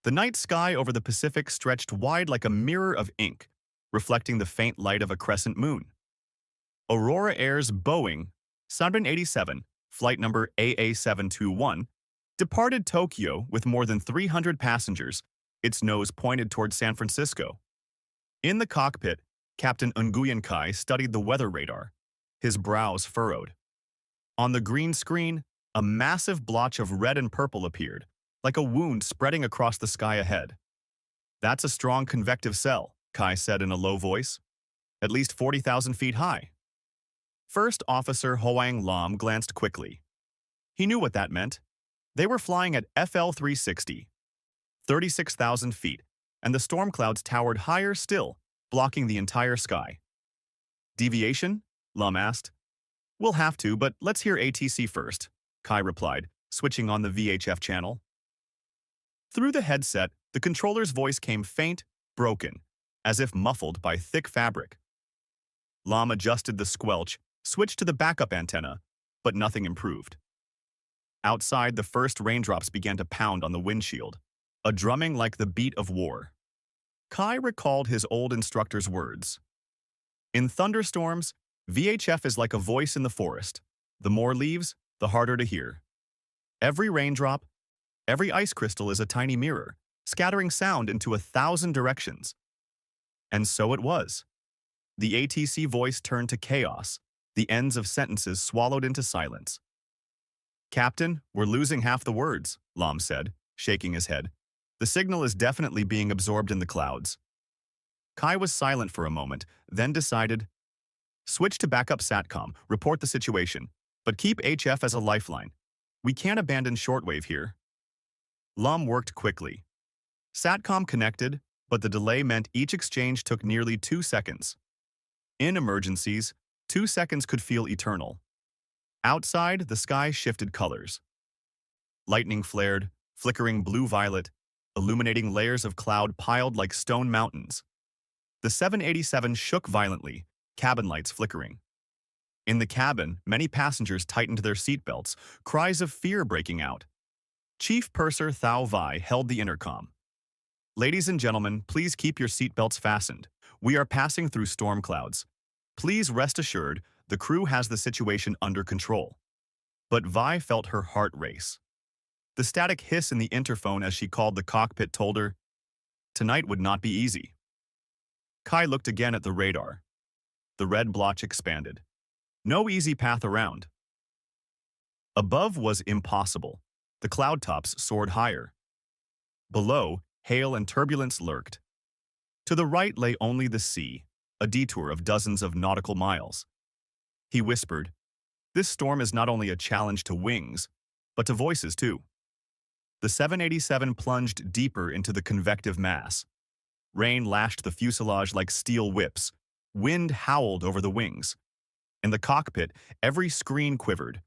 The night sky over the Pacific stretched wide like a mirror of ink, reflecting the faint light of a crescent moon. Aurora Air's Boeing 787, flight number AA721, departed Tokyo with more than 300 passengers, its nose pointed toward San Francisco. In the cockpit, Captain Nguyen Kai studied the weather radar, his brows furrowed. On the green screen, a massive blotch of red and purple appeared, like a wound spreading across the sky ahead. "That's a strong convective cell," Kai said in a low voice. "At least 40,000 feet high." First Officer Hoang Lam glanced quickly. He knew what that meant. They were flying at FL 360, 36,000 feet, and the storm clouds towered higher still, blocking the entire sky. "Deviation?" Lam asked. "We'll have to, but let's hear ATC first," Kai replied, switching on the VHF channel. Through the headset, the controller's voice came faint, broken, as if muffled by thick fabric. Lam adjusted the squelch, switched to the backup antenna, but nothing improved. Outside, the first raindrops began to pound on the windshield, a drumming like the beat of war. Kai recalled his old instructor's words. "In thunderstorms, VHF is like a voice in the forest. The more leaves, the harder to hear. Every raindrop, every ice crystal is a tiny mirror, scattering sound into 1,000 directions." And so it was. The ATC voice turned to chaos, the ends of sentences swallowed into silence. "Captain, we're losing half the words," Lam said, shaking his head. "The signal is definitely being absorbed in the clouds." Kai was silent for a moment, then decided, "Switch to backup SATCOM, report the situation, but keep HF as a lifeline. We can't abandon shortwave here." Lam worked quickly. SATCOM connected, but the delay meant each exchange took nearly 2 seconds. In emergencies, 2 seconds could feel eternal. Outside, the sky shifted colors. Lightning flared, flickering blue-violet, illuminating layers of cloud piled like stone mountains. The 787 shook violently, cabin lights flickering. In the cabin, many passengers tightened their seatbelts, cries of fear breaking out. Chief Purser Thao Vai held the intercom. "Ladies and gentlemen, please keep your seatbelts fastened. We are passing through storm clouds. Please rest assured, the crew has the situation under control." But Vi felt her heart race. The static hiss in the interphone as she called the cockpit told her, tonight would not be easy. Kai looked again at the radar. The red blotch expanded. No easy path around. Above was impossible. The cloud tops soared higher. Below, hail and turbulence lurked. To the right lay only the sea, a detour of dozens of nautical miles. He whispered, "This storm is not only a challenge to wings, but to voices too." The 787 plunged deeper into the convective mass. Rain lashed the fuselage like steel whips. Wind howled over the wings. In the cockpit, every screen quivered.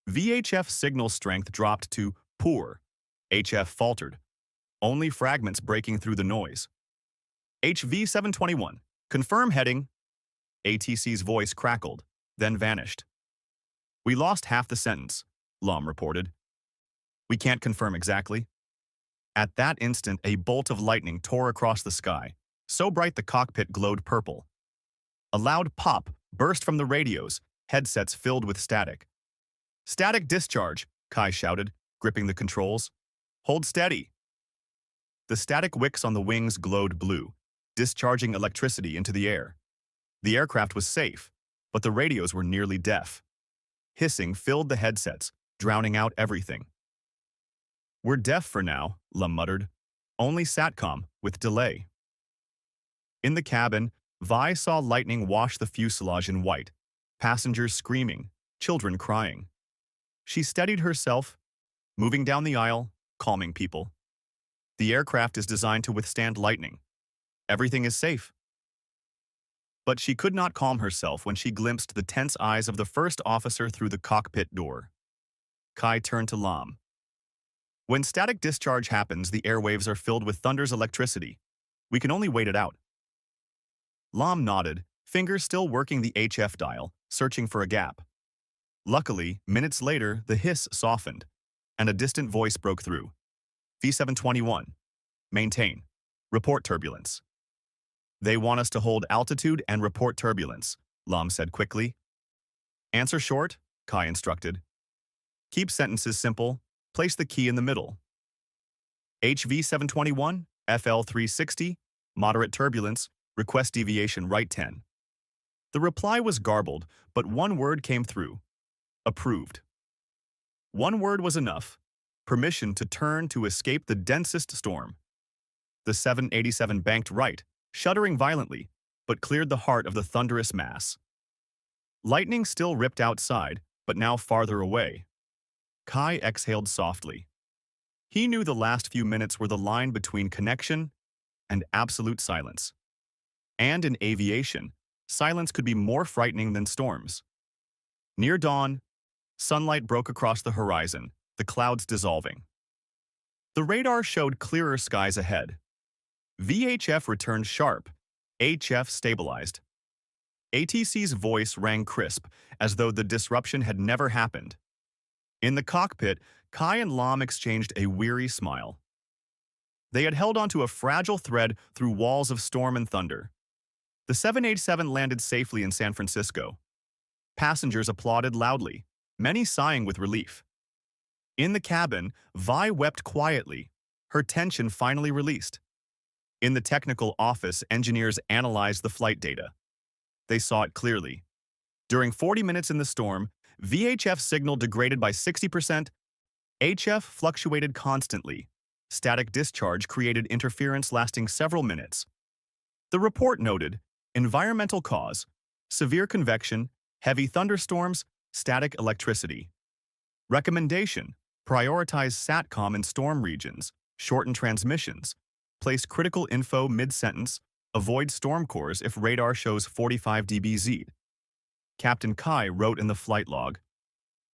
VHF signal strength dropped to poor. HF faltered, only fragments breaking through the noise. HV721, confirm heading. ATC's voice crackled, then vanished. "We lost half the sentence," Lam reported. "We can't confirm exactly." At that instant, a bolt of lightning tore across the sky, so bright the cockpit glowed purple. A loud pop burst from the radios, headsets filled with static. "Static discharge," Kai shouted, gripping the controls. "Hold steady." The static wicks on the wings glowed blue, discharging electricity into the air. The aircraft was safe, but the radios were nearly deaf. Hissing filled the headsets, drowning out everything. "We're deaf for now," Lum muttered. "Only SATCOM, with delay." In the cabin, Vi saw lightning wash the fuselage in white, passengers screaming, children crying. She steadied herself, moving down the aisle, calming people. The aircraft is designed to withstand lightning. Everything is safe. But she could not calm herself when she glimpsed the tense eyes of the first officer through the cockpit door. Kai turned to Lam. "When static discharge happens, the airwaves are filled with thunder's electricity. We can only wait it out." Lam nodded, fingers still working the HF dial, searching for a gap. Luckily, minutes later, the hiss softened, and a distant voice broke through. "V721, Maintain. Report turbulence. They want us to hold altitude and report turbulence, Lam said quickly. Answer short, Kai instructed. Keep sentences simple. Place the key in the middle. HV 721, FL 360, moderate turbulence, request deviation right 10. The reply was garbled, but one word came through. Approved. One word was enough. Permission to turn to escape the densest storm. The 787 banked right, shuddering violently, but cleared the heart of the thunderous mass. Lightning still ripped outside, but now farther away. Kai exhaled softly. He knew the last few minutes were the line between connection and absolute silence. And in aviation, silence could be more frightening than storms. Near dawn, sunlight broke across the horizon, the clouds dissolving. The radar showed clearer skies ahead. VHF returned sharp, HF stabilized. ATC's voice rang crisp, as though the disruption had never happened. In the cockpit, Kai and Lam exchanged a weary smile. They had held onto a fragile thread through walls of storm and thunder. The 787 landed safely in San Francisco. Passengers applauded loudly, many sighing with relief. In the cabin, Vi wept quietly, her tension finally released. In the technical office, engineers analyzed the flight data. They saw it clearly. During 40 minutes in the storm, VHF signal degraded by 60%, HF fluctuated constantly. Static discharge created interference lasting several minutes. The report noted, environmental cause, severe convection, heavy thunderstorms, static electricity. Recommendation, prioritize SATCOM in storm regions, shorten transmissions, place critical info mid-sentence, avoid storm cores if radar shows 45 dBz. Captain Kai wrote in the flight log,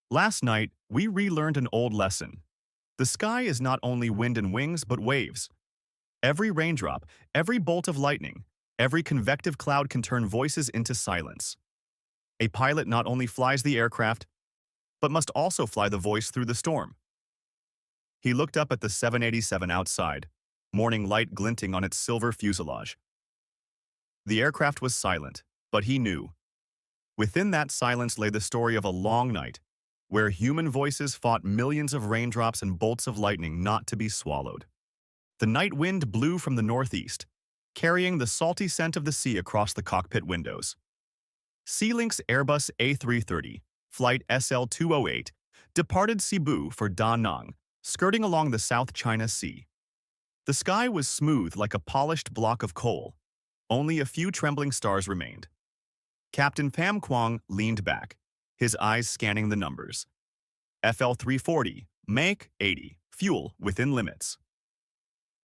"Last night, we relearned an old lesson. The sky is not only wind and wings, but waves. Every raindrop, every bolt of lightning, every convective cloud can turn voices into silence. A pilot not only flies the aircraft, but must also fly the voice through the storm." He looked up at the 787 outside, morning light glinting on its silver fuselage. The aircraft was silent, but he knew. Within that silence lay the story of a long night, where human voices fought millions of raindrops and bolts of lightning not to be swallowed. The night wind blew from the northeast, carrying the salty scent of the sea across the cockpit windows. Sea-Link's Airbus A330, Flight SL-208, departed Cebu for Da Nang, skirting along the South China Sea. The sky was smooth like a polished block of coal. Only a few trembling stars remained. Captain Pham Quang leaned back, his eyes scanning the numbers. FL-340, make 80, fuel within limits.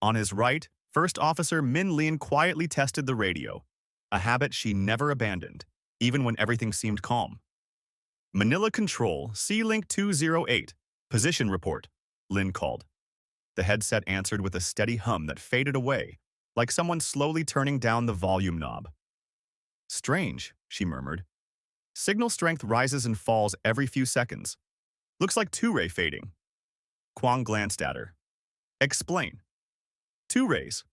On his right, First Officer Min Lin quietly tested the radio, a habit she never abandoned, even when everything seemed calm. Manila Control, Sea-Link 208, position report, Lin called. The headset answered with a steady hum that faded away, like someone slowly turning down the volume knob. Strange, she murmured. Signal strength rises and falls every few seconds. Looks like two-ray fading. Quang glanced at her. Explain. Two rays.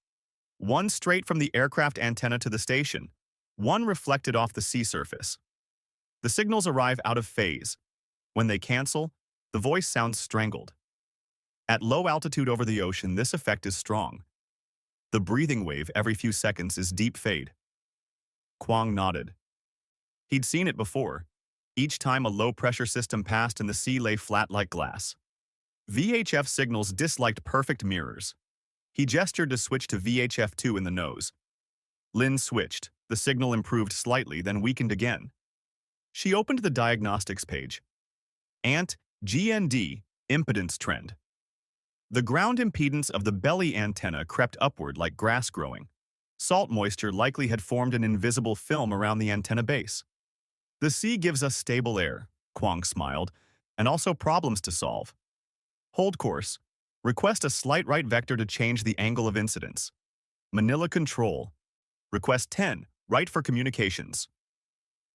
One straight from the aircraft antenna to the station, one reflected off the sea surface. The signals arrive out of phase. When they cancel, the voice sounds strangled. At low altitude over the ocean, this effect is strong. The breathing wave every few seconds is deep fade. Quang nodded. He'd seen it before. Each time a low-pressure system passed and the sea lay flat like glass. VHF signals disliked perfect mirrors. He gestured to switch to VHF2 in the nose. Lin switched. The signal improved slightly, then weakened again. She opened the diagnostics page. ANT GND impedance trend. The ground impedance of the belly antenna crept upward like grass growing. Salt moisture likely had formed an invisible film around the antenna base. The sea gives us stable air, Quang smiled, and also problems to solve. Hold course. Request a slight right vector to change the angle of incidence. Manila Control. Request 10, right for communications.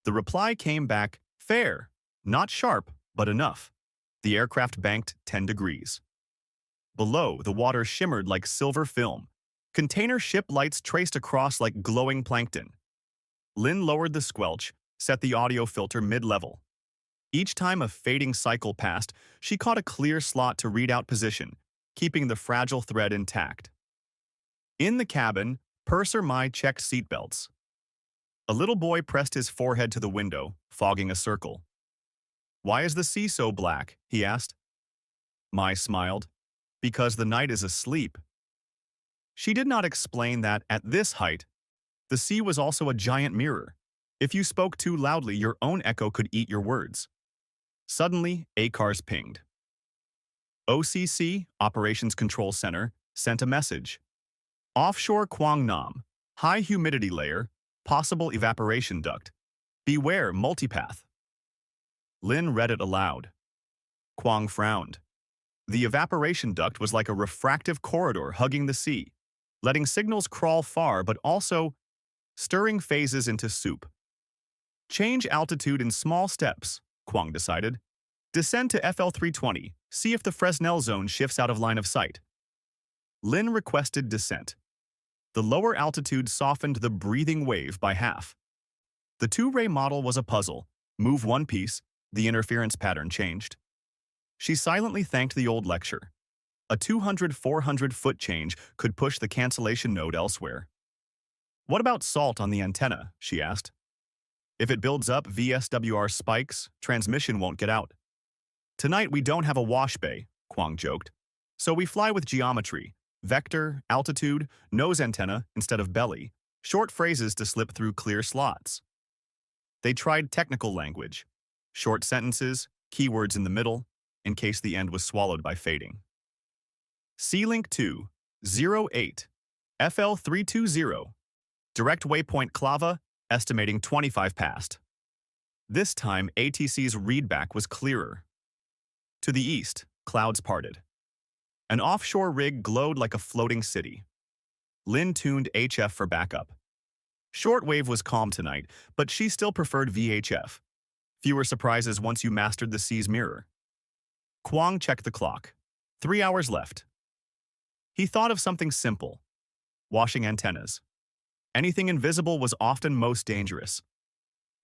The reply came back, fair, not sharp, but enough. The aircraft banked 10 degrees. Below, the water shimmered like silver film, Container ship lights traced across like glowing plankton. Lynn lowered the squelch, set the audio filter mid-level. Each time a fading cycle passed, she caught a clear slot to read out position, keeping the fragile thread intact. In the cabin, Purser Mai checked seatbelts. A little boy pressed his forehead to the window, fogging a circle. "Why is the sea so black?" he asked. Mai smiled. "Because the night is asleep." She did not explain that, at this height, the sea was also a giant mirror. If you spoke too loudly, your own echo could eat your words. Suddenly, ACARS pinged. OCC, Operations Control Center, sent a message. Offshore Quang Nam, high humidity layer, possible evaporation duct. Beware, multipath. Lin read it aloud. Quang frowned. The evaporation duct was like a refractive corridor hugging the sea, letting signals crawl far but also stirring phases into soup. Change altitude in small steps, Quang decided. Descend to FL 320, see if the Fresnel zone shifts out of line of sight. Lin requested descent. The lower altitude softened the breathing wave by half. The two-ray model was a puzzle. Move one piece, the interference pattern changed. She silently thanked the old lecture. A 200-400 foot change could push the cancellation node elsewhere. What about salt on the antenna, she asked. If it builds up VSWR spikes, transmission won't get out. Tonight we don't have a wash bay, Quang joked. So we fly with geometry, vector, altitude, nose antenna instead of belly, short phrases to slip through clear slots. They tried technical language, short sentences, keywords in the middle, in case the end was swallowed by fading. C-Link 2, 08, FL 320, direct waypoint Clava, estimating 25 past. This time, ATC's readback was clearer. To the east, clouds parted. An offshore rig glowed like a floating city. Lin tuned HF for backup. Shortwave was calm tonight, but she still preferred VHF. Fewer surprises once you mastered the sea's mirror. Quang checked the clock. 3 hours left. He thought of something simple. Washing antennas. Anything invisible was often most dangerous.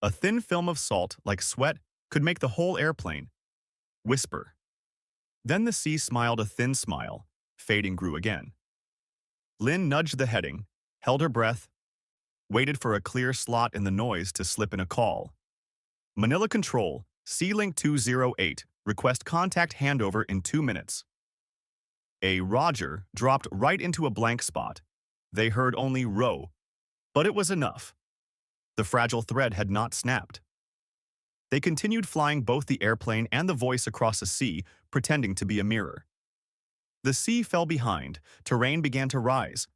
A thin film of salt, like sweat, could make the whole airplane whisper. Then the sea smiled a thin smile. Fading grew again. Lin nudged the heading, held her breath, waited for a clear slot in the noise to slip in a call. Manila Control, C-Link 208, request contact handover in 2 minutes. A Roger dropped right into a blank spot. They heard only row, but it was enough. The fragile thread had not snapped. They continued flying both the airplane and the voice across the sea, pretending to be a mirror. The sea fell behind, terrain began to rise.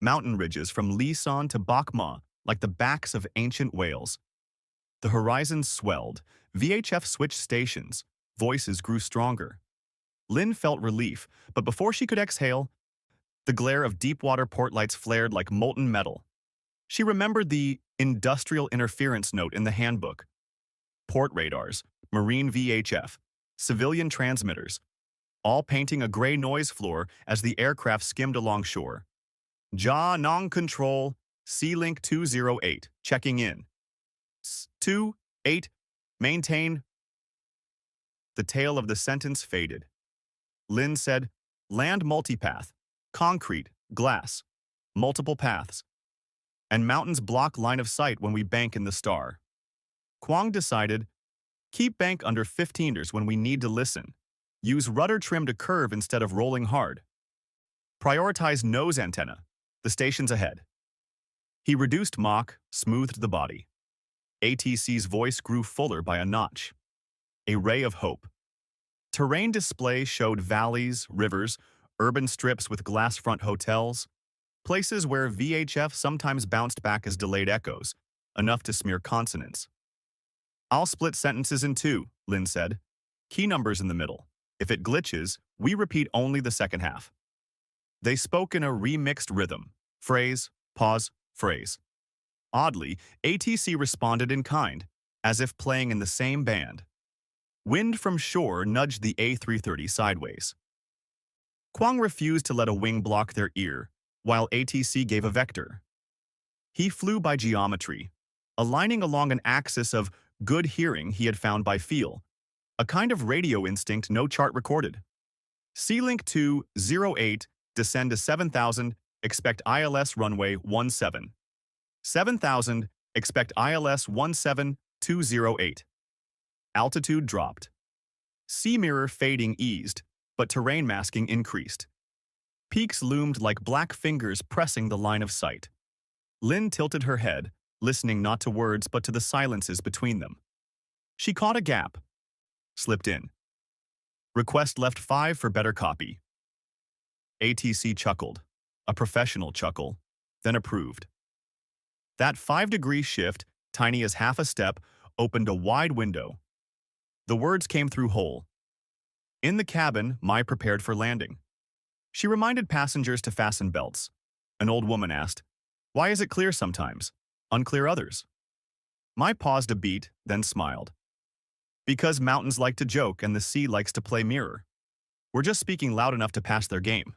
Mountain ridges from Lisan to Bac Ma, like the backs of ancient whales. The horizon swelled, VHF switched stations, voices grew stronger. Lin felt relief, but before she could exhale, the glare of deep-water port lights flared like molten metal. She remembered the industrial interference note in the handbook. Port radars, marine VHF, civilian transmitters, all painting a gray noise floor as the aircraft skimmed alongshore. Ja Nong Control, C-Link 208, checking in. 28, maintain. The tail of the sentence faded. Lin said, land multipath, concrete, glass, multiple paths, and mountains block line of sight when we bank in the star. Quang decided, keep bank under 15ers when we need to listen. Use rudder trim to curve instead of rolling hard. Prioritize nose antenna, the station's ahead. He reduced Mach, smoothed the body. ATC's voice grew fuller by a notch. A ray of hope. Terrain display showed valleys, rivers, urban strips with glass-front hotels, places where VHF sometimes bounced back as delayed echoes, enough to smear consonants. I'll split sentences in 2, Lin said. Key numbers in the middle. If it glitches, we repeat only the second half. They spoke in a remixed rhythm. Phrase, pause, phrase. Oddly, ATC responded in kind, as if playing in the same band. Wind from shore nudged the A330 sideways. Quang refused to let a wing block their ear, while ATC gave a vector. He flew by geometry, aligning along an axis of good hearing he had found by feel, a kind of radio instinct no chart recorded. C-Link 208, descend to 7,000, expect ILS runway 17. 7,000, expect ILS 17208. Altitude dropped. Sea mirror fading eased, but terrain masking increased. Peaks loomed like black fingers pressing the line of sight. Lynn tilted her head, listening not to words but to the silences between them. She caught a gap, slipped in. Request left 5 for better copy. ATC chuckled, a professional chuckle, then approved. That 5-degree shift, tiny as half a step, opened a wide window. The words came through whole. In the cabin, Mai prepared for landing. She reminded passengers to fasten belts. An old woman asked, "Why is it clear sometimes, unclear others?" Mai paused a beat, then smiled. "Because mountains like to joke and the sea likes to play mirror. We're just speaking loud enough to pass their game."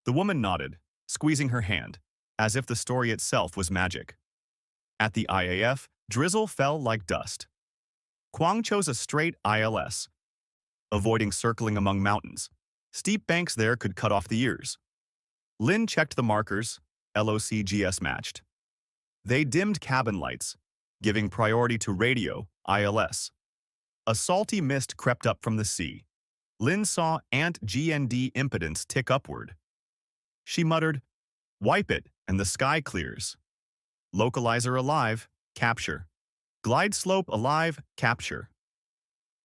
The woman nodded, squeezing her hand, as if the story itself was magic. At the IAF, drizzle fell like dust. Kwang chose a straight ILS, avoiding circling among mountains. Steep banks there could cut off the ears. Lin checked the markers, LOCGS matched. They dimmed cabin lights, giving priority to radio, ILS. A salty mist crept up from the sea. Lin saw ant GND impedance tick upward. She muttered, "Wipe it, and the sky clears." Localizer alive, capture. Glide slope alive, capture.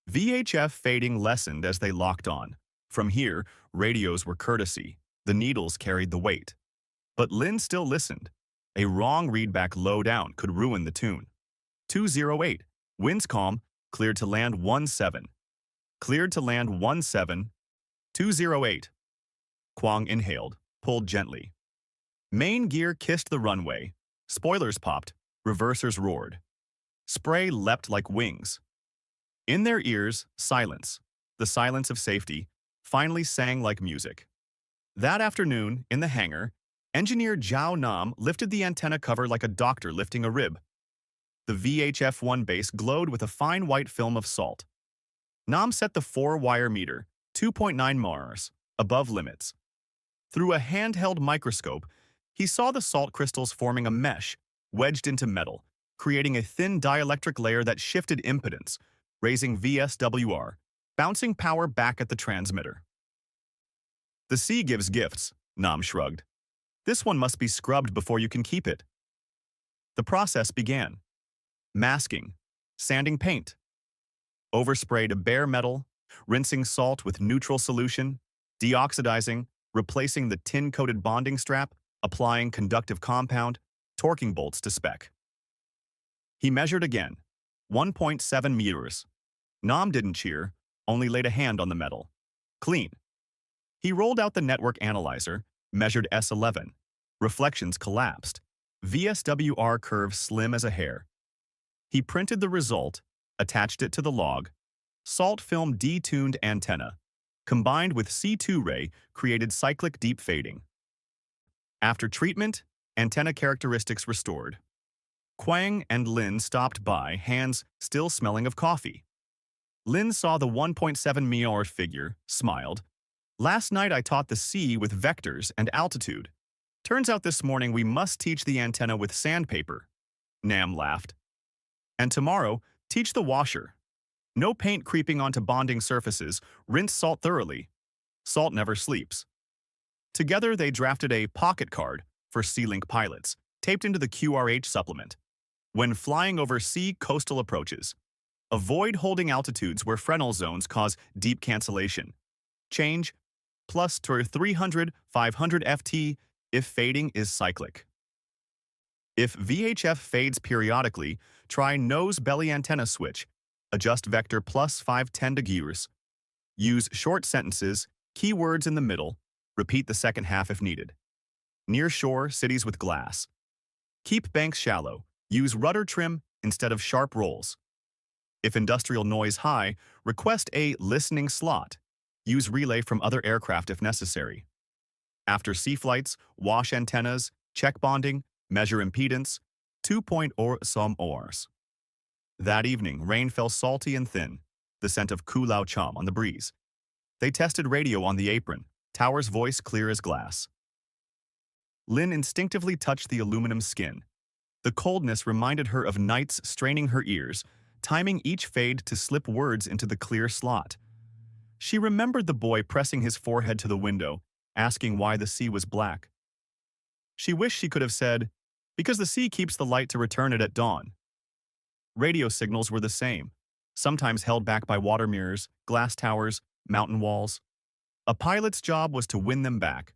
VHF fading lessened as they locked on. From here, radios were courtesy. The needles carried the weight. But Lin still listened. A wrong readback low down could ruin the tune. 208, winds calm, cleared to land 17. Cleared to land 17. 208. Kwang inhaled, pulled gently. Main gear kissed the runway. Spoilers popped, reversers roared. Spray leapt like wings. In their ears, silence, the silence of safety, finally sang like music. That afternoon, in the hangar, engineer Zhao Nam lifted the antenna cover like a doctor lifting a rib. The VHF-1 base glowed with a fine white film of salt. Nam set the 4-wire meter, 2.9 Mars, above limits. Through a handheld microscope, he saw the salt crystals forming a mesh, wedged into metal, creating a thin dielectric layer that shifted impedance, raising VSWR, bouncing power back at the transmitter. "The sea gives gifts," Nam shrugged. "This one must be scrubbed before you can keep it." The process began. Masking, sanding paint, oversprayed bare metal, rinsing salt with neutral solution, deoxidizing, replacing the tin-coated bonding strap, applying conductive compound, torquing bolts to spec. He measured again, 1.7 meters. Nam didn't cheer, only laid a hand on the metal. Clean. He rolled out the network analyzer, measured S11. Reflections collapsed. VSWR curve slim as a hair. He printed the result, attached it to the log. Salt film detuned antenna, combined with C2 ray, created cyclic deep fading. After treatment, antenna characteristics restored. Kwang and Lin stopped by, hands still smelling of coffee. Lin saw the 1.7 meter figure, smiled. "Last night I taught the sea with vectors and altitude. Turns out this morning we must teach the antenna with sandpaper." Nam laughed. "And tomorrow, teach the washer. No paint creeping onto bonding surfaces, rinse salt thoroughly. Salt never sleeps." Together they drafted a pocket card for C-Link pilots, taped into the QRH supplement. When flying over sea coastal approaches, avoid holding altitudes where Fresnel zones cause deep cancellation. Change plus to 300, 500 FT if fading is cyclic. If VHF fades periodically, try nose belly antenna switch. Adjust vector plus 510 degrees. Use short sentences, keywords in the middle. Repeat the second half if needed. Near shore, cities with glass. Keep banks shallow. Use rudder trim instead of sharp rolls. If industrial noise high, request a listening slot. Use relay from other aircraft if necessary. After C flights, wash antennas, check bonding, measure impedance, 2.0 some hours. That evening, rain fell salty and thin, the scent of kulao cham on the breeze. They tested radio on the apron, Tower's voice clear as glass. Lynn instinctively touched the aluminum skin. The coldness reminded her of nights straining her ears, timing each fade to slip words into the clear slot. She remembered the boy pressing his forehead to the window, asking why the sea was black. She wished she could have said, "Because the sea keeps the light to return it at dawn." Radio signals were the same, sometimes held back by water mirrors, glass towers, mountain walls. A pilot's job was to win them back,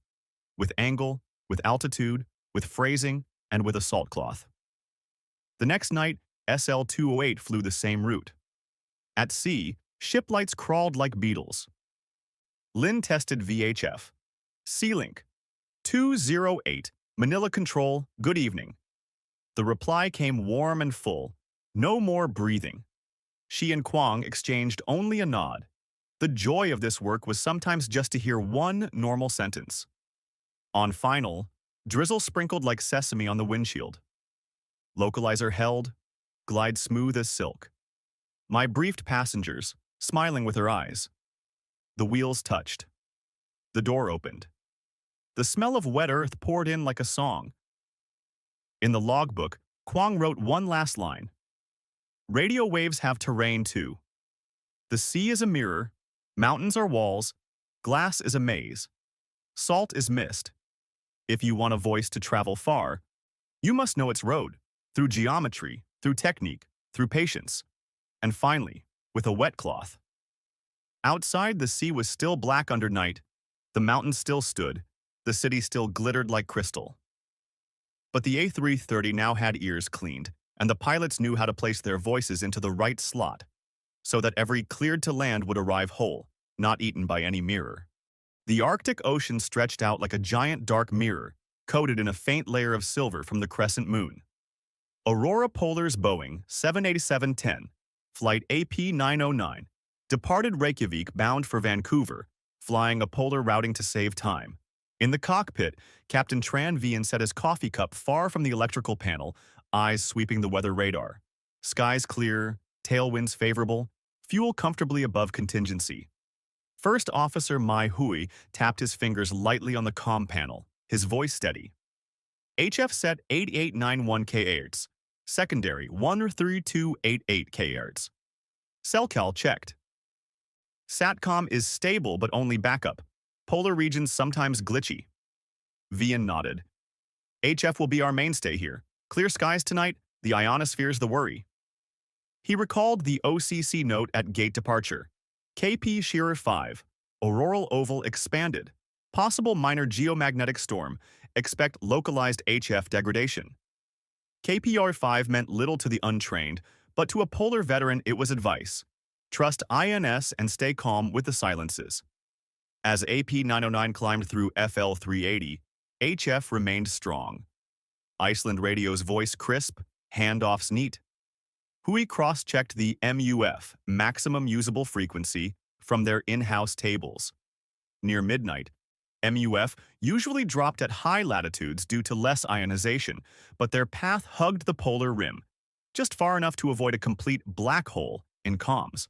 with angle, with altitude, with phrasing, and with a salt cloth. The next night, SL-208 flew the same route. At sea, ship lights crawled like beetles. Lynn tested VHF. Sea-Link. 208, Manila Control, good evening. The reply came warm and full. No more breathing. She and Kwong exchanged only a nod. The joy of this work was sometimes just to hear one normal sentence. On final, drizzle sprinkled like sesame on the windshield. Localizer held, glide smooth as silk. My briefed passengers, smiling with her eyes. The wheels touched. The door opened. The smell of wet earth poured in like a song. In the logbook, Kwong wrote one last line. Radio waves have terrain too. The sea is a mirror, mountains are walls, glass is a maze, salt is mist. If you want a voice to travel far, you must know its road, through geometry, through technique, through patience, and finally, with a wet cloth. Outside, the sea was still black under night, the mountains still stood, the city still glittered like crystal. But the A330 now had ears cleaned, and the pilots knew how to place their voices into the right slot, so that every cleared to land would arrive whole, not eaten by any mirror. The Arctic Ocean stretched out like a giant dark mirror, coated in a faint layer of silver from the crescent moon. Aurora Polar's Boeing 787-10, flight AP909, departed Reykjavik bound for Vancouver, flying a polar routing to save time. In the cockpit, Captain Tran Vian set his coffee cup far from the electrical panel, eyes sweeping the weather radar. Skies clear, tailwinds favorable, fuel comfortably above contingency. First Officer Mai Hui tapped his fingers lightly on the comm panel, his voice steady. HF set 8891 kHz. Secondary 13288 kHz. Cellcal checked. SATCOM is stable but only backup. Polar regions sometimes glitchy. Vian nodded. HF will be our mainstay here. Clear skies tonight, the ionosphere's the worry. He recalled the OCC note at gate departure. KP Shearer 5, auroral oval expanded. Possible minor geomagnetic storm. Expect localized HF degradation. KPR5 meant little to the untrained, but to a polar veteran it was advice. Trust INS and stay calm with the silences. As AP909 climbed through FL380, HF remained strong. Iceland radio's voice crisp, handoffs neat. Hui cross-checked the MUF, maximum usable frequency, from their in-house tables. Near midnight, MUF usually dropped at high latitudes due to less ionization, but their path hugged the polar rim, just far enough to avoid a complete black hole in comms.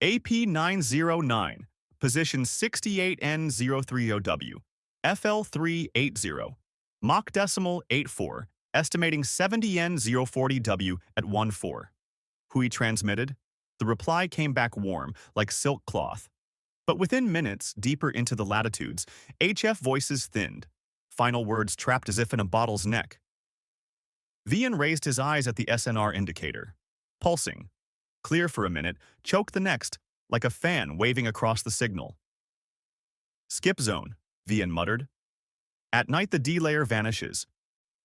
AP909, position 68N030W, FL380, Mach decimal 84, estimating 70N040W at 14. Hui transmitted. The reply came back warm, like silk cloth. But within minutes, deeper into the latitudes, HF voices thinned, final words trapped as if in a bottle's neck. Vian raised his eyes at the SNR indicator. Pulsing. Clear for a minute, choke the next, like a fan waving across the signal. Skip zone, Vian muttered. At night the D layer vanishes.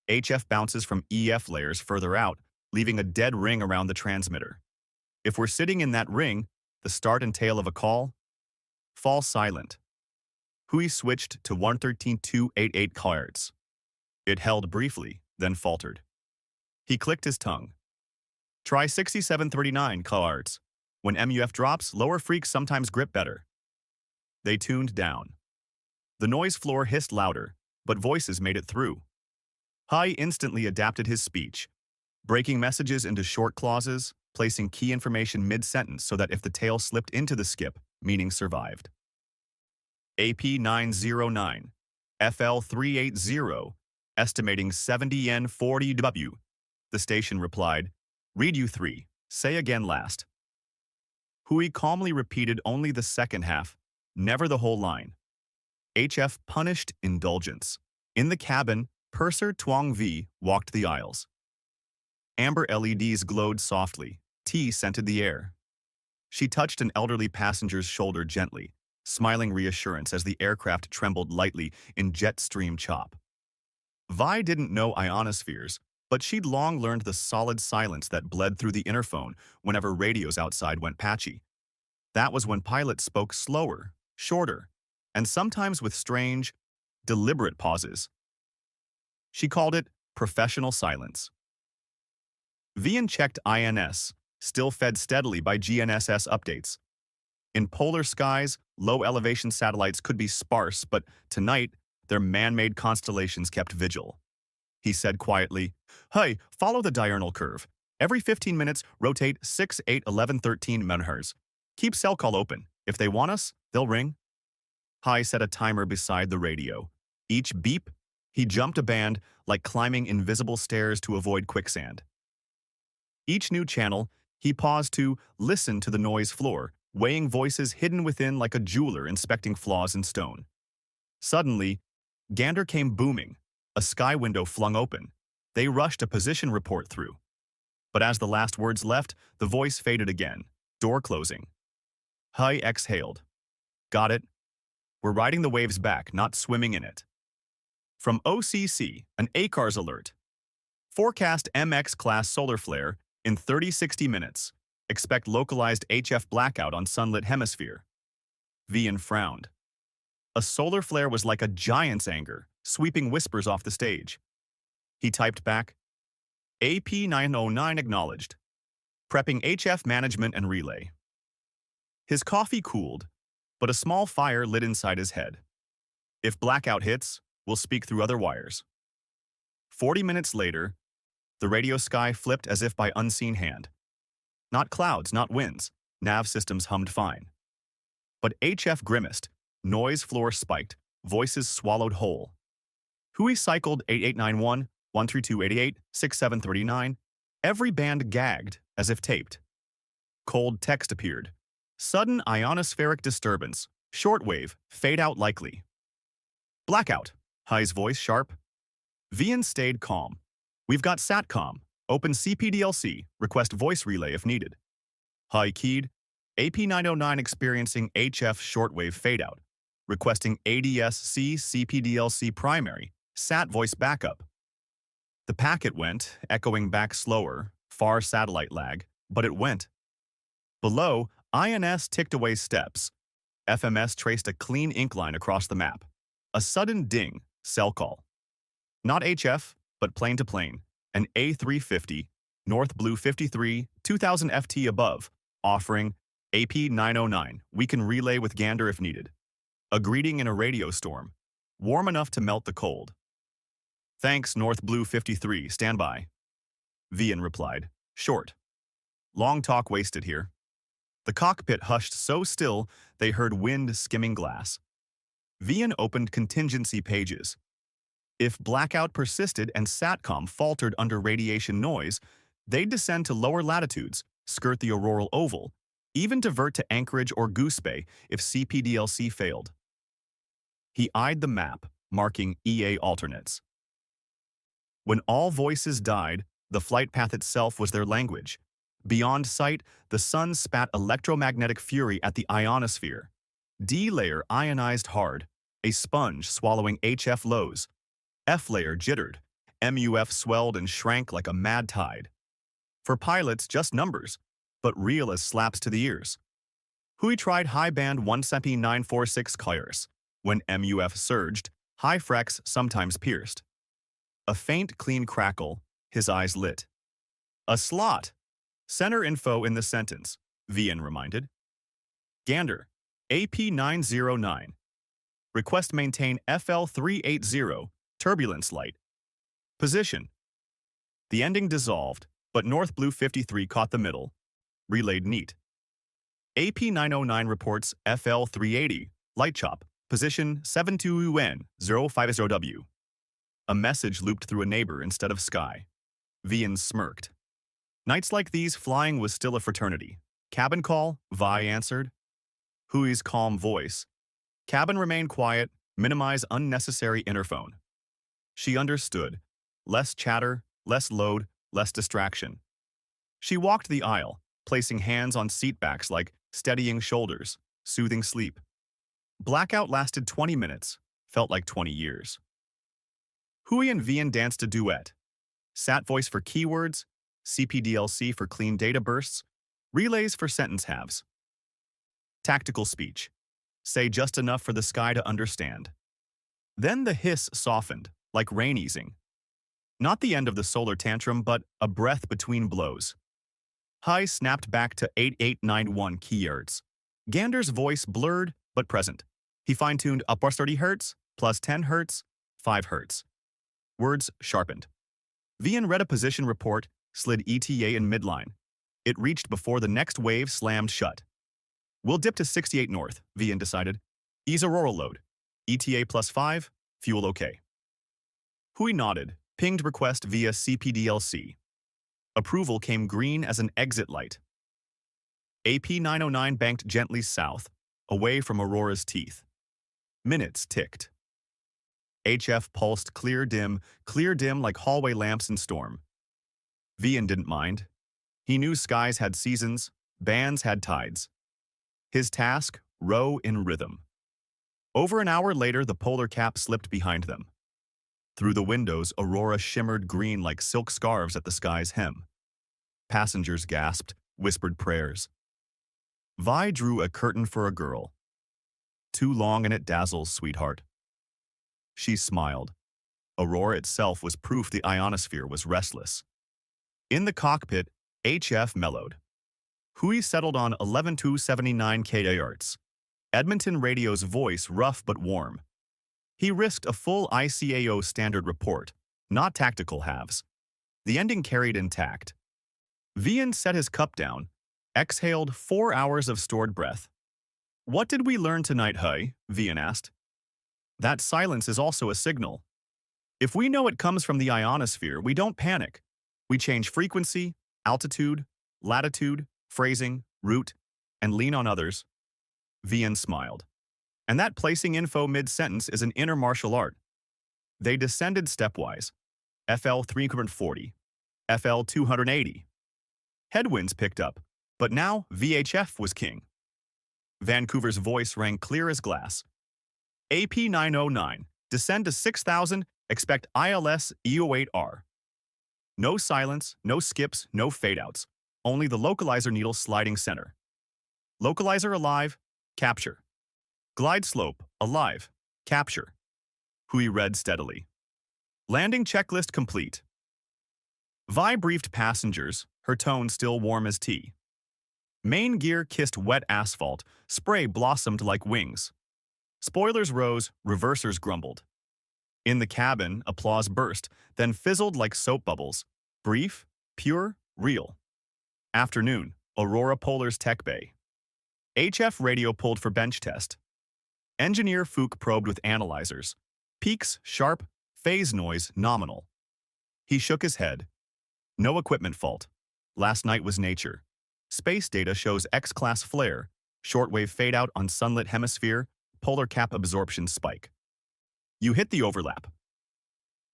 HF bounces from EF layers further out, leaving a dead ring around the transmitter. If we're sitting in that ring, the start and tail of a call, fall silent. Hui switched to 113.288 kHz. It held briefly, then faltered. He clicked his tongue. Try 6739 kHz. When MUF drops, lower freaks sometimes grip better. They tuned down. The noise floor hissed louder, but voices made it through. Hai instantly adapted his speech, breaking messages into short clauses, placing key information mid-sentence so that if the tail slipped into the skip, meaning survived. AP 909, FL 380, estimating 70 yen 40 W. The station replied, read you 3, say again last. Hui calmly repeated only the second half, never the whole line. HF punished indulgence. In the cabin, Purser Tuong V walked the aisles. Amber LEDs glowed softly. Tea scented the air. She touched an elderly passenger's shoulder gently, smiling reassurance as the aircraft trembled lightly in jet stream chop. Vi didn't know ionospheres, but she'd long learned the solid silence that bled through the interphone whenever radios outside went patchy. That was when pilots spoke slower, shorter, and sometimes with strange, deliberate pauses. She called it professional silence. Vian checked INS, still fed steadily by GNSS updates. In polar skies, low-elevation satellites could be sparse, but tonight, their man-made constellations kept vigil. He said quietly, "Hey, follow the diurnal curve. Every 15 minutes, rotate 6, 8, 11, 13 MHz. Keep cell call open. If they want us, they'll ring." Hai set a timer beside the radio. Each beep, he jumped a band like climbing invisible stairs to avoid quicksand. Each new channel, he paused to listen to the noise floor, weighing voices hidden within like a jeweler inspecting flaws in stone. Suddenly, Gander came booming, a sky window flung open. They rushed a position report through. But as the last words left, the voice faded again, door closing. Hai exhaled. Got it. We're riding the waves back, not swimming in it. From OCC, an ACARS alert. Forecast MX-class solar flare in 30-60 minutes. Expect localized HF blackout on sunlit hemisphere. Vian frowned. A solar flare was like a giant's anger, sweeping whispers off the stage. He typed back, AP 909 acknowledged. Prepping HF management and relay. His coffee cooled, but a small fire lit inside his head. If blackout hits, we'll speak through other wires. 40 minutes later, the radio sky flipped as if by unseen hand. Not clouds, not winds. Nav systems hummed fine. But HF grimaced, noise floor spiked, voices swallowed whole. Hui cycled 8891, 13288, 6739. Every band gagged, as if taped. Cold text appeared. Sudden ionospheric disturbance. Shortwave, fade out likely. Blackout. Hai's voice sharp. Vian stayed calm. We've got SATCOM. Open CPDLC. Request voice relay if needed. Hai keyed. AP 909 experiencing HF shortwave fadeout. Requesting ADS-C CPDLC primary. SAT voice backup. The packet went, echoing back slower, far satellite lag, but it went. Below, INS ticked away steps. FMS traced a clean ink line across the map. A sudden ding, cell call. Not HF, but plane to plane, an A350, North Blue 53, 2000 FT above, offering AP 909, we can relay with Gander if needed. A greeting in a radio storm, warm enough to melt the cold. Thanks, North Blue 53, stand by. Vian replied, short. Long talk wasted here. The cockpit hushed so still they heard wind skimming glass. Vian opened contingency pages. If blackout persisted and SATCOM faltered under radiation noise, they'd descend to lower latitudes, skirt the auroral oval, even divert to Anchorage or Goose Bay if CPDLC failed. He eyed the map, marking EA alternates. When all voices died, the flight path itself was their language. Beyond sight, the sun spat electromagnetic fury at the ionosphere. D layer ionized hard, a sponge swallowing HF lows. F layer jittered. MUF swelled and shrank like a mad tide. For pilots, just numbers, but real as slaps to the ears. Hui tried high band 1 946 Kairos. When MUF surged, high frex sometimes pierced. A faint, clean crackle, his eyes lit. A slot. Center info in the sentence, Vian reminded. Gander, AP 909. Request maintain FL380, turbulence light. Position. The ending dissolved, but North Blue 53 caught the middle. Relayed neat. AP909 reports FL380, light chop, position 72UN050W. A message looped through a neighbor instead of sky. Vian smirked. Nights like these, flying was still a fraternity. Cabin call, Vi answered. Hui's calm voice. Cabin remain quiet, minimize unnecessary interphone. She understood. Less chatter, less load, less distraction. She walked the aisle, placing hands on seatbacks like steadying shoulders, soothing sleep. Blackout lasted 20 minutes, felt like 20 years. Hui and Vian danced a duet. Sat voice for keywords, CPDLC for clean data bursts, relays for sentence halves. Tactical speech. Say just enough for the sky to understand. Then the hiss softened, like rain easing. Not the end of the solar tantrum, but a breath between blows. High snapped back to 8891 kHz. Gander's voice blurred but present. He fine-tuned upwards 30 Hz, plus 10 Hz, 5 Hz. Words sharpened. Vian read a position report, slid ETA in midline. It reached before the next wave slammed shut. We'll dip to 68 north, Vian decided. Ease Aurora load. ETA plus 5, fuel okay. Hui nodded, pinged request via CPDLC. Approval came green as an exit light. AP909 banked gently south, away from Aurora's teeth. Minutes ticked. HF pulsed clear dim like hallway lamps in storm. Vian didn't mind. He knew skies had seasons, bands had tides. His task, row in rhythm. Over an hour later, the polar cap slipped behind them. Through the windows, Aurora shimmered green like silk scarves at the sky's hem. Passengers gasped, whispered prayers. Vi drew a curtain for a girl. Too long and it dazzles, sweetheart. She smiled. Aurora itself was proof the ionosphere was restless. In the cockpit, HF mellowed. Hui settled on 11279 kHz. Edmonton radio's voice rough but warm. He risked a full ICAO standard report, not tactical halves. The ending carried intact. Vian set his cup down, exhaled 4 hours of stored breath. What did we learn tonight, Hui? Vian asked. That silence is also a signal. If we know it comes from the ionosphere, we don't panic. We change frequency, altitude, latitude, phrasing, route, and lean on others. Vian smiled. And that placing info mid-sentence is an inner martial art. They descended stepwise. FL 340, FL 280. Headwinds picked up, but now VHF was king. Vancouver's voice rang clear as glass. AP 909, descend to 6,000, expect ILS EO8R. No silence, no skips, no fade-outs. Only the localizer needle sliding center. Localizer alive, capture. Glide slope, alive, capture. Hui read steadily. Landing checklist complete. Vi briefed passengers, her tone still warm as tea. Main gear kissed wet asphalt, spray blossomed like wings. Spoilers rose, reversers grumbled. In the cabin, applause burst, then fizzled like soap bubbles. Brief, pure, real. Afternoon, Aurora Polar's tech bay. HF radio pulled for bench test. Engineer Fook probed with analyzers. Peaks, sharp, phase noise, nominal. He shook his head. No equipment fault. Last night was nature. Space data shows X-class flare, shortwave fade-out on sunlit hemisphere, polar cap absorption spike. You hit the overlap.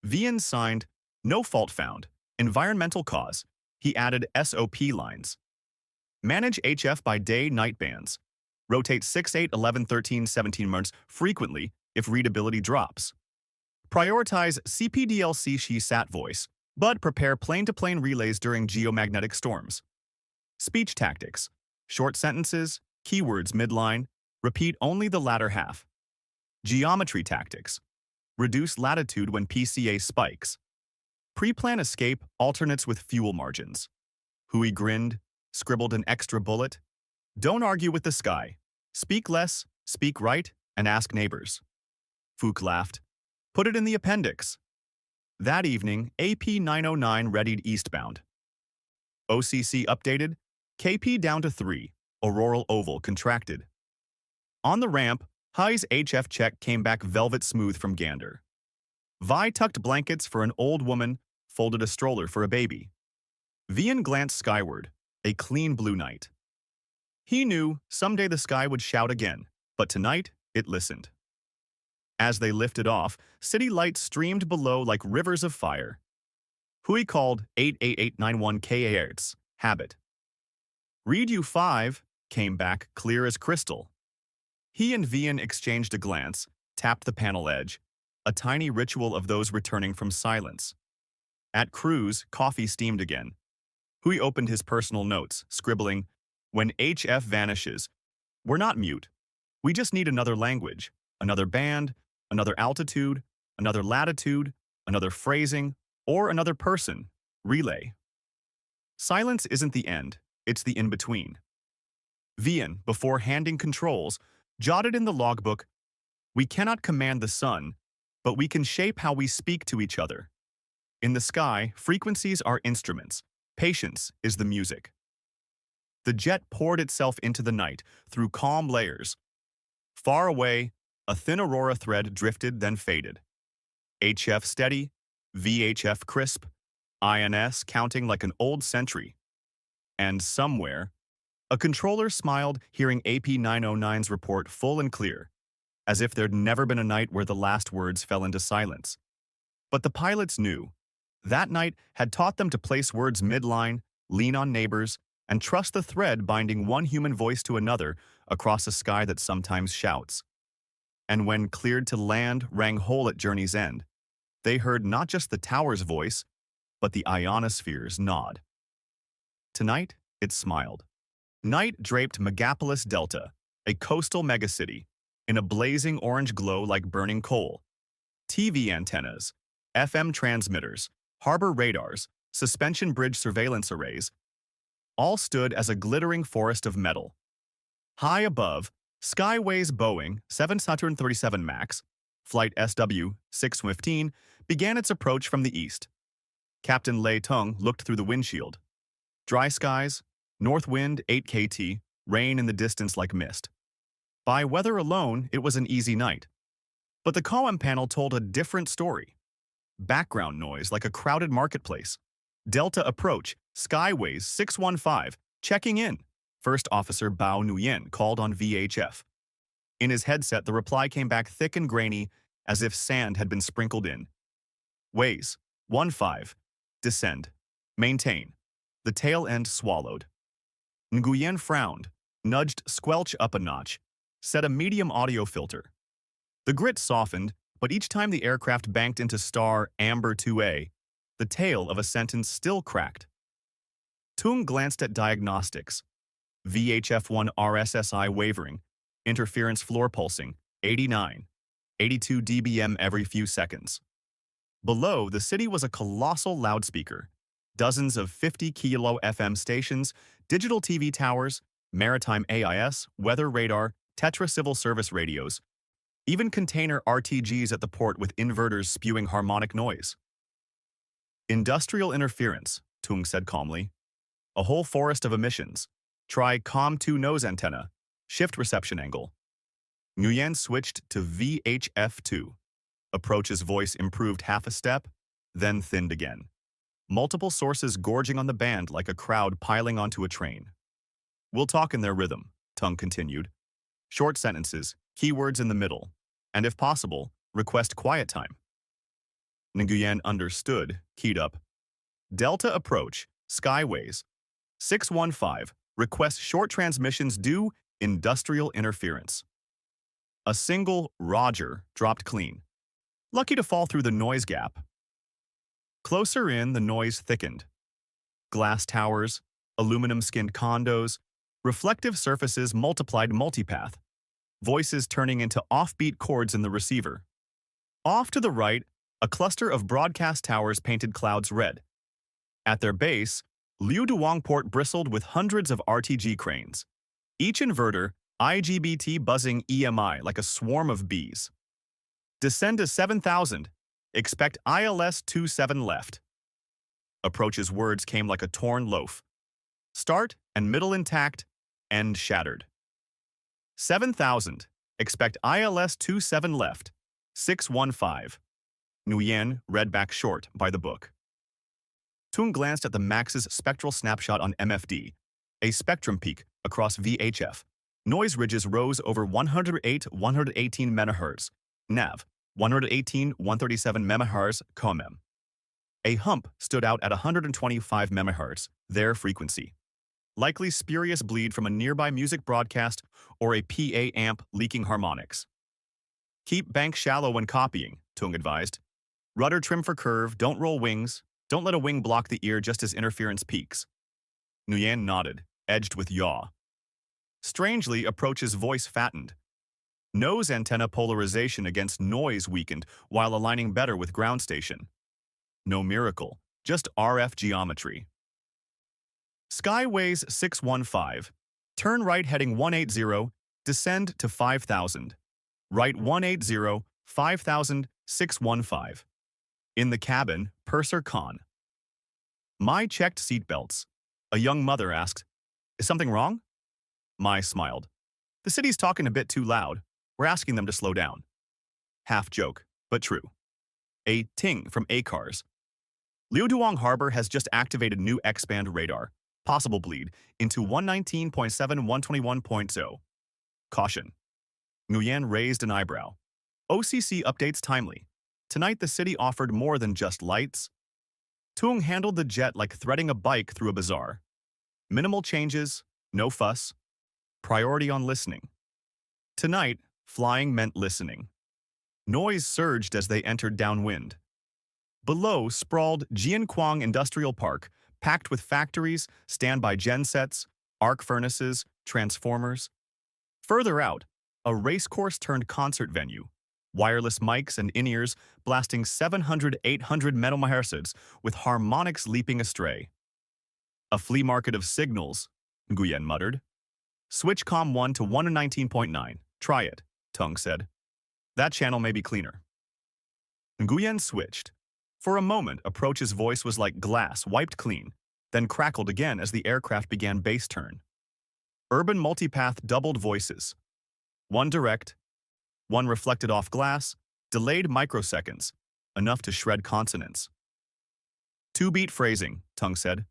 Vian signed, no fault found, environmental cause. He added SOP lines. Manage HF by day-night bands. Rotate 6, 8, 11, 13, 17 months frequently if readability drops. Prioritize CPDLC SHE-SAT voice, but prepare plane-to-plane relays during geomagnetic storms. Speech tactics. Short sentences, keywords midline, repeat only the latter half. Geometry tactics. Reduce latitude when PCA spikes. Pre-plan escape alternates with fuel margins. Hui grinned, scribbled an extra bullet. Don't argue with the sky. Speak less, speak right, and ask neighbors. Fook laughed. Put it in the appendix. That evening, AP 909 readied eastbound. OCC updated, KP down to 3, auroral oval contracted. On the ramp, High's HF check came back velvet smooth from Gander. Vi tucked blankets for an old woman, folded a stroller for a baby. Vian glanced skyward, a clean blue night. He knew someday the sky would shout again, but tonight it listened. As they lifted off, city lights streamed below like rivers of fire. Hui called 88891 kHz, habit. Read you 5 came back clear as crystal. He and Vian exchanged a glance, tapped the panel edge, a tiny ritual of those returning from silence. At Cruise, coffee steamed again. Hui opened his personal notes, scribbling, "When HF vanishes, we're not mute. We just need another language, another band, another altitude, another latitude, another phrasing, or another person. Relay." Silence isn't the end, it's the in-between. Vian, before handing controls, jotted in the logbook, "We cannot command the sun, but we can shape how we speak to each other. In the sky, frequencies are instruments. Patience is the music." The jet poured itself into the night through calm layers. Far away, a thin aurora thread drifted then faded. HF steady, VHF crisp, INS counting like an old century. And somewhere, a controller smiled hearing AP 909's report full and clear, as if there'd never been a night where the last words fell into silence. But the pilots knew. That night had taught them to place words midline, lean on neighbors, and trust the thread binding one human voice to another across a sky that sometimes shouts. And when cleared to land rang whole at journey's end, they heard not just the tower's voice, but the ionosphere's nod. Tonight, it smiled. Night draped Megapolis Delta, a coastal megacity, in a blazing orange glow like burning coal. TV antennas, FM transmitters, harbor radars, suspension bridge surveillance arrays, all stood as a glittering forest of metal. High above, Skyway's Boeing 737 MAX, flight SW-615, began its approach from the east. Captain Lei Tung looked through the windshield. Dry skies, north wind 8 kT, rain in the distance like mist. By weather alone, it was an easy night. But the COM panel told a different story. Background noise like a crowded marketplace. Delta approach, Skyways 615, checking in. First Officer Bao Nguyen called on VHF. In his headset, the reply came back thick and grainy, as if sand had been sprinkled in. Ways, 15, descend, maintain. The tail end swallowed. Nguyen frowned, nudged squelch up a notch, set a medium audio filter. The grit softened, but each time the aircraft banked into star Amber 2A, the tail of a sentence still cracked. Tung glanced at diagnostics. VHF-1 RSSI wavering, interference floor pulsing, 89, 82 dBm every few seconds. Below, the city was a colossal loudspeaker. Dozens of 50-kilo FM stations, digital TV towers, maritime AIS, weather radar, Tetra civil service radios, even container RTGs at the port with inverters spewing harmonic noise. Industrial interference, Tung said calmly. A whole forest of emissions. Try COM2 nose antenna, shift reception angle. Nguyen switched to VHF2. Approach's voice improved half a step, then thinned again. Multiple sources gorging on the band like a crowd piling onto a train. We'll talk in their rhythm, Tung continued. Short sentences, keywords in the middle, and if possible, request quiet time. Nguyen understood, keyed up. Delta approach, Skyways, 615, request short transmissions due industrial interference. A single Roger dropped clean. Lucky to fall through the noise gap. Closer in, the noise thickened. Glass towers, aluminum-skinned condos, reflective surfaces multiplied multipath, voices turning into offbeat chords in the receiver. Off to the right, a cluster of broadcast towers painted clouds red. At their base, Liu Duong Port bristled with hundreds of RTG cranes. Each inverter, IGBT buzzing EMI like a swarm of bees. Descend to 7,000. Expect ILS 27 left. Approach's words came like a torn loaf. Start and middle intact, end shattered. 7,000. Expect ILS 27 left. 615. Nguyen read back short by the book. Tung glanced at the Max's spectral snapshot on MFD, a spectrum peak across VHF. Noise ridges rose over 108-118 MHz, NAV, 118-137 MHz, COMEM. A hump stood out at 125 MHz, their frequency. Likely spurious bleed from a nearby music broadcast or a PA amp leaking harmonics. Keep bank shallow when copying, Tung advised. Rudder trim for curve, don't roll wings, don't let a wing block the ear just as interference peaks. Nguyen nodded, edged with yaw. Strangely, Approach's voice fattened. Nose antenna polarization against noise weakened while aligning better with ground station. No miracle, just RF geometry. Skyways 615. Turn right heading 180, descend to 5,000. Right 180, 5,000, 615. In the cabin, Purser Khan. Mai checked seatbelts. A young mother asked, "Is something wrong?" Mai smiled. "The city's talking a bit too loud. We're asking them to slow down." Half joke, but true. A ting from ACARS. Liuduong Harbor has just activated new X-band radar, possible bleed, into 119.7, 121.0. Caution. Nguyen raised an eyebrow. OCC updates timely. Tonight the city offered more than just lights. Tung handled the jet like threading a bike through a bazaar. Minimal changes, no fuss. Priority on listening. Tonight, flying meant listening. Noise surged as they entered downwind. Below sprawled Jianquang Industrial Park, packed with factories, standby gensets, arc furnaces, transformers. Further out, a racecourse-turned-concert venue, wireless mics and in-ears blasting 700-800 MHz with harmonics leaping astray. A flea market of signals, Nguyen muttered. Switch COM 1 to 119.9. Try it, Tung said. That channel may be cleaner. Nguyen switched. For a moment, Approach's voice was like glass wiped clean, then crackled again as the aircraft began base turn. Urban multipath doubled voices. One direct, one reflected off glass, delayed microseconds, enough to shred consonants. Two-beat phrasing, Tung said.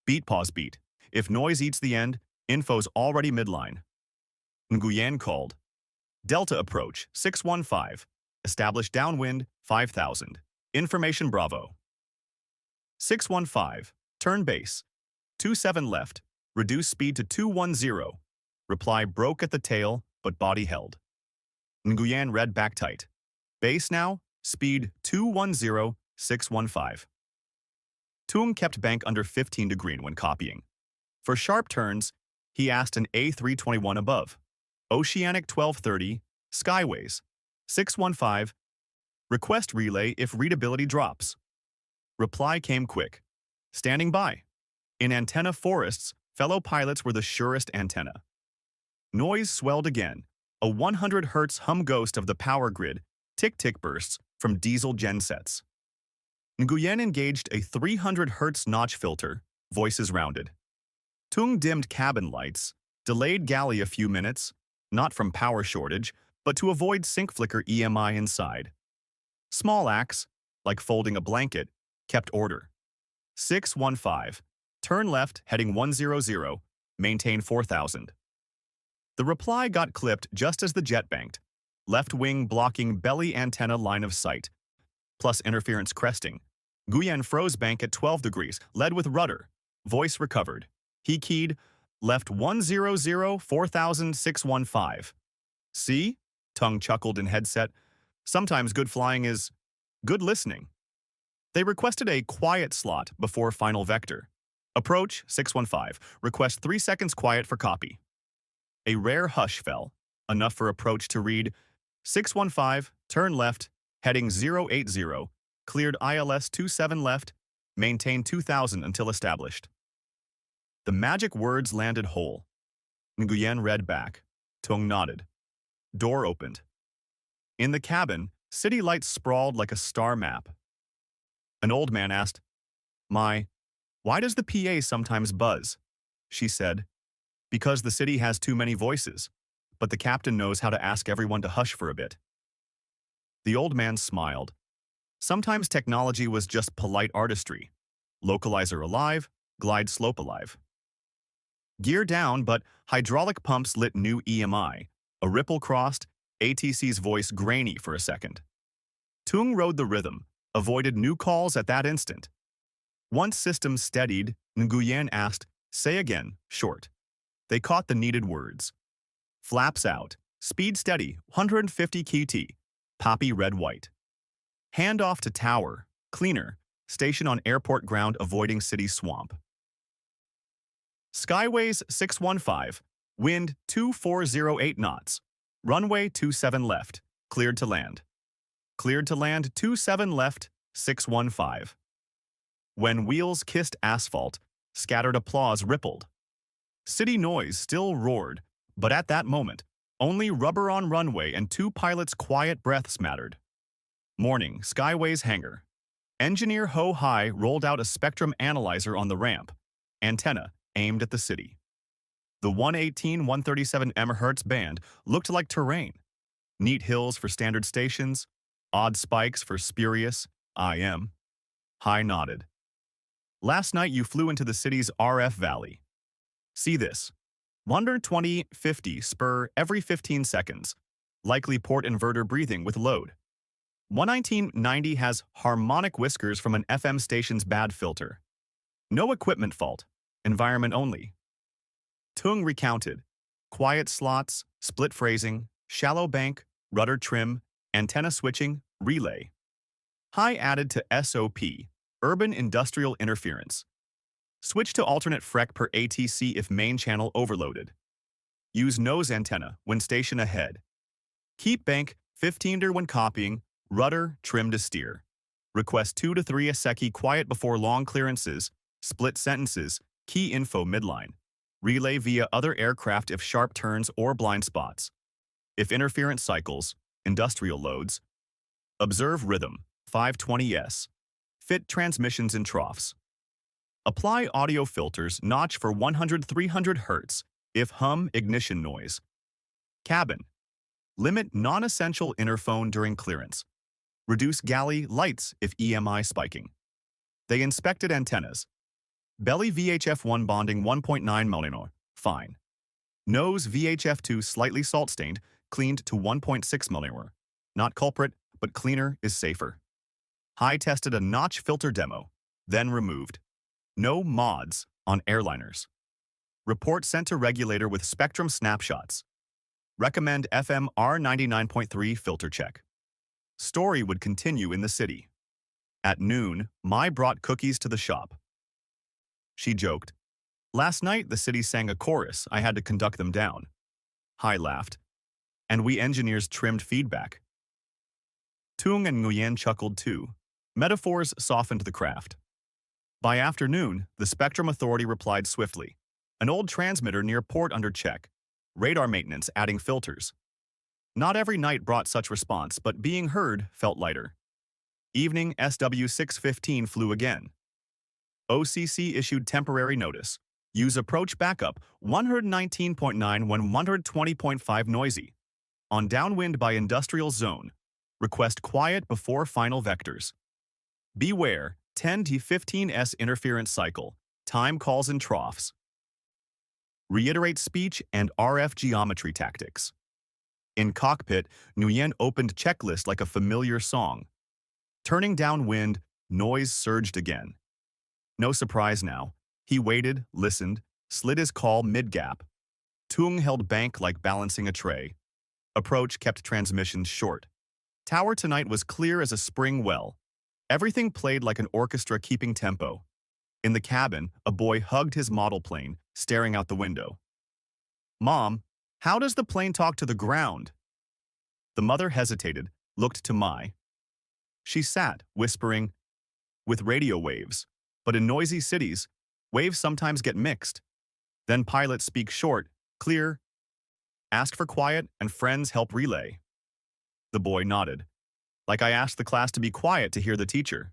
Beat pause beat. If noise eats the end, info's already midline. Nguyen called. Delta approach, 615. Established downwind, 5,000. Information Bravo. 615. Turn base. 27 left. Reduce speed to 210. Reply broke at the tail, but body held. Nguyen read back tight. Base now, speed 210, 615. Tung kept bank under 15 to green when copying. For sharp turns, he asked an A321 above. Oceanic 1230, Skyways, 615. Request relay if readability drops. Reply came quick. Standing by. In antenna forests, fellow pilots were the surest antenna. Noise swelled again. A 100 Hz hum ghost of the power grid, tick-tick bursts from diesel gensets. Nguyen engaged a 300 Hz notch filter, voices rounded. Tung dimmed cabin lights, delayed galley a few minutes, not from power shortage, but to avoid sync flicker EMI inside. Small acts, like folding a blanket, kept order. 615. Turn left, heading 100, maintain 4,000. The reply got clipped just as the jet banked, left wing blocking belly antenna line of sight, plus interference cresting. Nguyen froze bank at 12 degrees, led with rudder. Voice recovered. He keyed, left 100, 4,000, 615. See? Tung chuckled in headset. Sometimes good flying is good listening. They requested a quiet slot before final vector. Approach 615. Request 3 seconds quiet for copy. A rare hush fell, enough for Approach to read 615, turn left, heading 080, cleared ILS 27 left, maintain 2000 until established. The magic words landed whole. Nguyen read back. Tung nodded. Door opened. In the cabin, City lights sprawled like a star map. An old man asked, "My, why does the PA sometimes buzz?" She said, "Because the city has too many voices, but the captain knows how to ask everyone to hush for a bit." The old man smiled. Sometimes technology was just polite artistry. Localizer alive, glide slope alive. Gear down, but hydraulic pumps lit new EMI. A ripple crossed, ATC's voice grainy for a second. Tung rode the rhythm, avoided new calls at that instant. Once systems steadied, Nguyen asked, "Say again," short. They caught the needed words. Flaps out, speed steady, 150 KT, poppy red-white. Hand off to tower, cleaner, station on airport ground avoiding city swamp. Skyways 615, wind 2408 knots, runway 27 left, cleared to land. Cleared to land 27 left, 615. When wheels kissed asphalt, scattered applause rippled. City noise still roared, but at that moment, only rubber on runway and two pilots' quiet breaths mattered. Morning, Skyways hangar. Engineer Ho Hai rolled out a spectrum analyzer on the ramp, antenna aimed at the city. The 118-137 MHz band looked like terrain. Neat hills for standard stations, odd spikes for spurious IM. Hai nodded. Last night you flew into the city's RF valley. See this. 120-50 spur every 15 seconds. Likely port inverter breathing with load. 11990 has harmonic whiskers from an FM station's bad filter. No equipment fault. Environment only. Tung recounted. Quiet slots, split phrasing, shallow bank, rudder trim, antenna switching, relay. Hai added to SOP, urban industrial interference. Switch to alternate FREC per ATC if main channel overloaded. Use nose antenna when station ahead. Keep bank 15er when copying, rudder trim to steer. Request 2 to 3 ASECI quiet before long clearances, split sentences, key info midline. Relay via other aircraft if sharp turns or blind spots. If interference cycles, industrial loads. Observe rhythm, 520S. Fit transmissions in troughs. Apply audio filters notch for 100-300 Hz if hum ignition noise. Cabin. Limit non-essential interphone during clearance. Reduce galley lights if EMI spiking. They inspected antennas. Belly VHF1 bonding 1.9 mm, fine. Nose VHF2 slightly salt-stained, cleaned to 1.6 mm. Not culprit, but cleaner is safer. Hai tested a notch filter demo, then removed. No mods on airliners. Report sent to regulator with spectrum snapshots. Recommend FM R99.3 filter check. Story would continue in the city. At noon, Mai brought cookies to the shop. She joked. Last night, the city sang a chorus. I had to conduct them down. Hai laughed. And we engineers trimmed feedback. Tung and Nguyen chuckled too. Metaphors softened the craft. By afternoon, the Spectrum Authority replied swiftly. An old transmitter near port under check. Radar maintenance adding filters. Not every night brought such response, but being heard felt lighter. Evening SW615 flew again. OCC issued temporary notice. Use approach backup 119.9 when 120.5 noisy. On downwind by industrial zone. Request quiet before final vectors. Beware 10 to 15s interference cycle. Time calls in troughs. Reiterate speech and RF geometry tactics. In cockpit, Nguyen opened checklist like a familiar song. Turning downwind, noise surged again. No surprise now. He waited, listened, slid his call mid-gap. Tung held bank like balancing a tray. Approach kept transmissions short. Tower tonight was clear as a spring well. Everything played like an orchestra keeping tempo. In the cabin, a boy hugged his model plane, staring out the window. Mom, how does the plane talk to the ground? The mother hesitated, looked to Mai. She sat, whispering, with radio waves. But in noisy cities, waves sometimes get mixed. Then pilots speak short, clear, ask for quiet, and friends help relay. The boy nodded. Like I asked the class to be quiet to hear the teacher.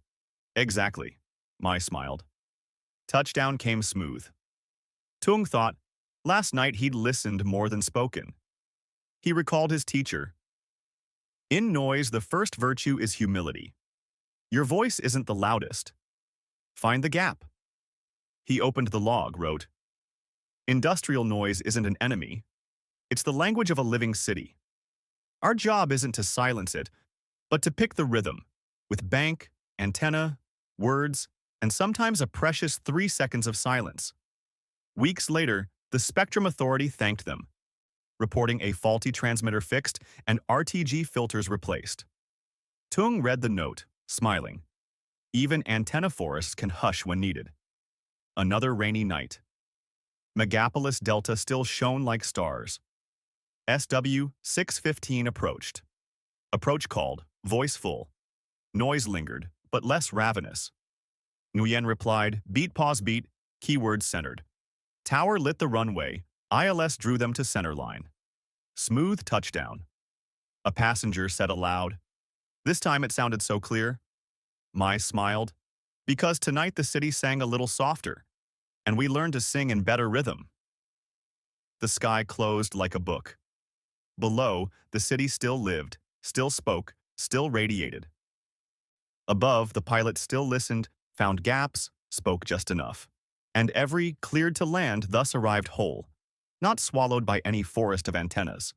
Exactly. Mai smiled. Touchdown came smooth. Tung thought, last night he'd listened more than spoken. He recalled his teacher. In noise, the first virtue is humility. Your voice isn't the loudest. Find the gap. He opened the log, wrote, industrial noise isn't an enemy. It's the language of a living city. Our job isn't to silence it, but to pick the rhythm, with bank, antenna, words, and sometimes a precious 3 seconds of silence. Weeks later, the Spectrum Authority thanked them, reporting a faulty transmitter fixed and RTG filters replaced. Tung read the note, smiling. Even antenna forests can hush when needed. Another rainy night. Megapolis Delta still shone like stars. SW-615 approached. Approach called, voice full. Noise lingered, but less ravenous. Nguyen replied, beat pause beat, keywords centered. Tower lit the runway, ILS drew them to center line. Smooth touchdown. A passenger said aloud. This time it sounded so clear. Mai smiled. Because tonight the city sang a little softer, and we learned to sing in better rhythm. The sky closed like a book. Below, the city still lived, still spoke, still radiated. Above, the pilot still listened, found gaps, spoke just enough. And every cleared to land thus arrived whole, not swallowed by any forest of antennas.